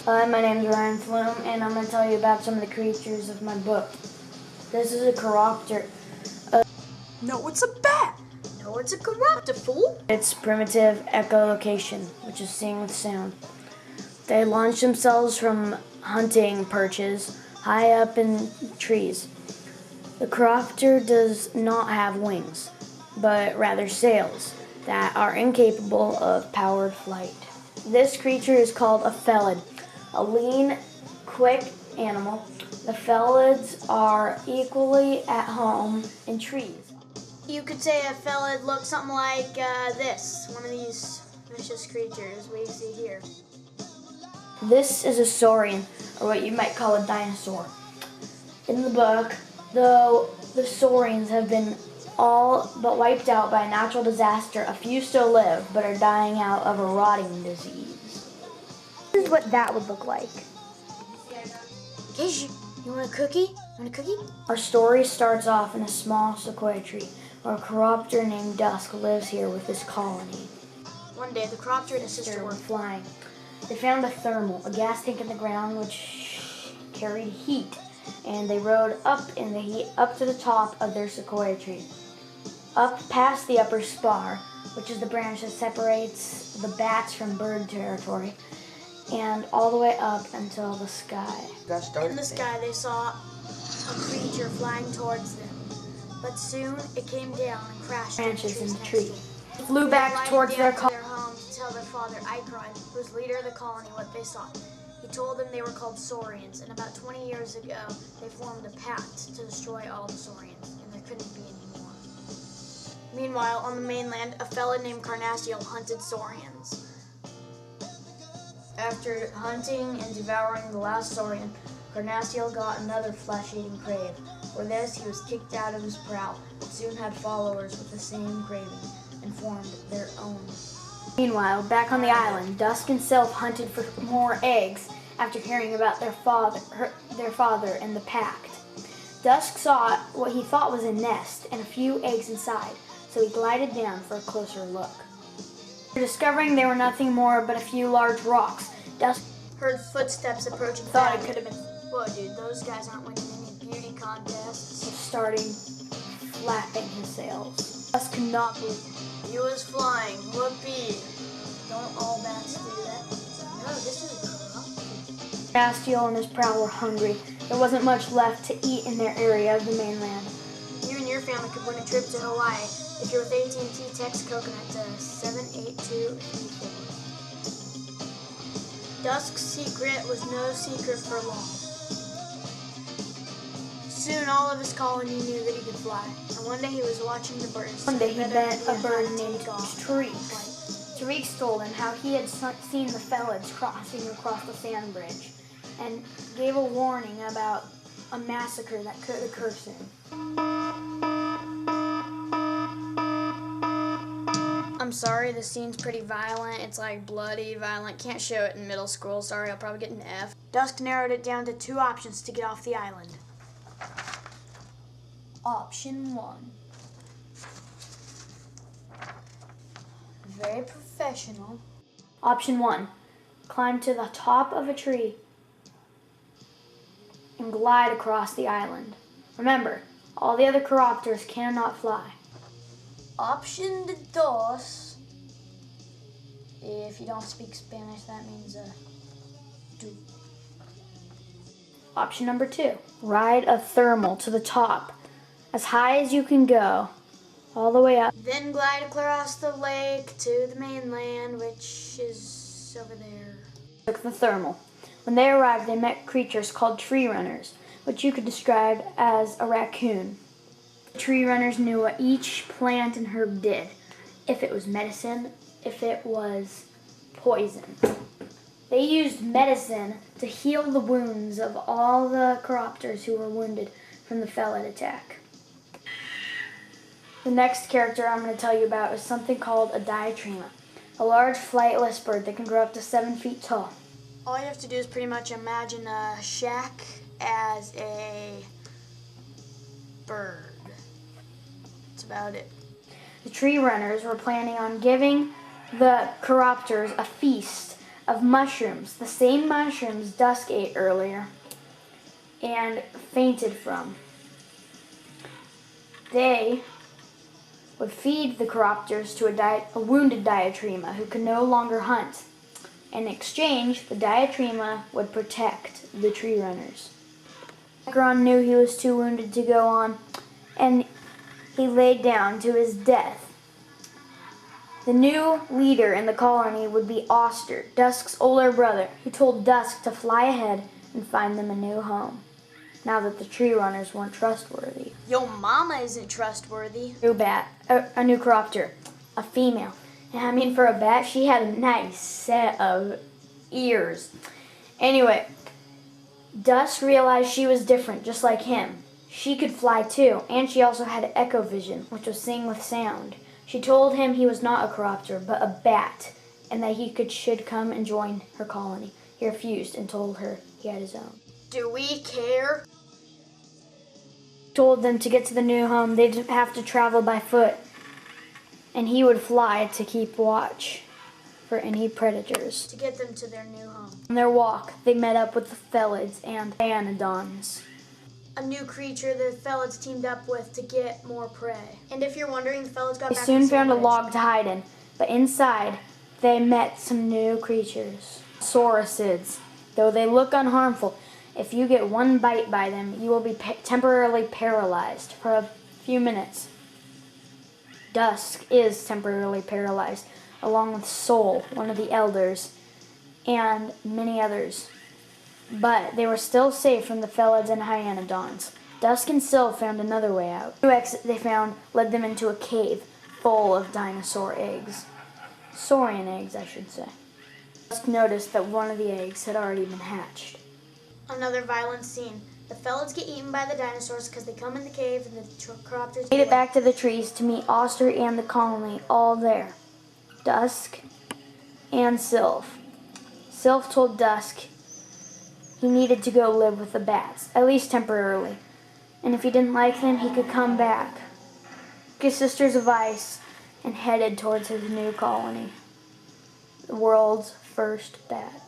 Hi, my name is Floom, and I'm going to tell you about some of the creatures of my book. This is a chiropter. No, it's a bat. No, it's a chiropter, fool. It's primitive echolocation, which is seeing with sound. They launch themselves from hunting perches high up in trees. The chiropter does not have wings, but rather sails that are incapable of powered flight. This creature is called a felid, a lean, quick animal. The felids are equally at home in trees. You could say a felid looks something like this, one of these vicious creatures we see here. This is a saurian, or what you might call a dinosaur. In the book, though the saurians have been all but wiped out by a natural disaster, a few still live, but are dying out of a rotting disease. This is what that would look like. Casey, you want a cookie? Our story starts off in a small sequoia tree, where a chiropter named Dusk lives here with his colony. One day, the chiropter and his sister Were flying. They found a thermal, a gas tank in the ground which carried heat, and they rode up in the heat up to the top of their sequoia tree, up past the upper spar, which is the branch that separates the bats from bird territory, and all the way up until the sky. In the sky, they saw a creature flying towards them, but soon it came down and crashed Branches in the next tree. to it. Flew back towards their colony. Home to tell their father, Icron, who was leader of the colony, what they saw. He told them they were called saurians, and about 20 years ago, they formed a pact to destroy all the saurians, and there couldn't be any more. Meanwhile, on the mainland, a fellow named Carnassial hunted saurians. After hunting and devouring the last saurian, Carnassial got another flesh-eating crave. For this, he was kicked out of his prowl, but soon had followers with the same craving, and formed their own. Meanwhile, back on the island, Dusk and Sylph hunted for more eggs after hearing about their father and the pact. Dusk saw what he thought was a nest and a few eggs inside, so he glided down for a closer look. After discovering they were nothing more but a few large rocks, Dusk Heard footsteps approaching. thought it could have been Whoa, dude, those guys aren't winning any beauty contests. starting flapping his sails. Dusk could not believe it. He was flying. Whoopee. Don't all bats do that? No, this is a Castiel and his prowl were hungry. There wasn't much left to eat in their area of the mainland. You and your family could win a trip to Hawaii if you're with AT&T text coconut to 78234. Dusk's secret was no secret for long. Soon all of his colony knew that he could fly, and one day he was watching the birds. One day he met a bird named Tariq. Tariq told him how he had seen the felids crossing across the sand bridge, and gave a warning about a massacre that could occur soon. I'm sorry, the scene's pretty violent. It's like bloody, violent. Can't show it in middle school. Sorry, I'll probably get an F. Dusk narrowed it down to 2 options to get off the island. Option 1. Very professional. Option 1. Climb to the top of a tree and glide across the island. Remember, all the other chiropters cannot fly. Option 2. If you don't speak Spanish, that means do. Option number 2. Ride a thermal to the top, as high as you can go, all the way up. Then glide across the lake to the mainland, which is over there. Took the thermal. When they arrived, they met creatures called tree runners, which you could describe as a raccoon. The tree runners knew what each plant and herb did, if it was medicine, if it was poison. They used medicine to heal the wounds of all the chiropters who were wounded from the Felid attack. The next character I'm going to tell you about is something called a diatrema, a large flightless bird that can grow up to 7 feet tall. All you have to do is pretty much imagine a shack as a bird. That's about it. The tree runners were planning on giving the chiropters a feast of mushrooms, the same mushrooms Dusk ate earlier and fainted from. They would feed the chiropters to a wounded diatrema who could no longer hunt. In exchange, the diatrema would protect the tree runners. Akron knew he was too wounded to go on, and he laid down to his death. The new leader in the colony would be Oster, Dusk's older brother, who told Dusk to fly ahead and find them a new home, now that the tree runners weren't trustworthy. Yo mama isn't trustworthy. A new chiropter, a female. And I mean, for a bat, she had a nice set of ears. Anyway, Dusk realized she was different, just like him. She could fly too, and she also had echo vision, which was seeing with sound. She told him he was not a chiropter, but a bat, and that he should come and join her colony. He refused and told her he had his own. Do we care? Told them to get to the new home, they'd have to travel by foot, and he would fly to keep watch for any predators. To get them to their new home. On their walk, they met up with the Felids and Iguanodons, A new creature the Felids teamed up with to get more prey. And if you're wondering, the Felids got They back soon to found a Sandwich. log to hide in, but inside they met some new creatures, saurissids. Though they look unharmful, if you get one bite by them, you will be temporarily paralyzed for a few minutes. Dusk is temporarily paralyzed, along with Soul, one of the elders, and many others. But they were still safe from the Felids and Hyanodons. Dusk and Syl found another way out. The new exit they found led them into a cave full of dinosaur eggs. Saurian eggs, I should say. Dusk noticed that one of the eggs had already been hatched. Another violent scene. The Felids get eaten by the dinosaurs because they come in the cave and the chiropters Made it back to the trees to meet Oster and the colony, all there. Dusk and Sylph. Sylph told Dusk he needed to go live with the bats, at least temporarily. And if he didn't like them, he could come back. Took his sisters of ice and headed towards his new colony, the world's first bat.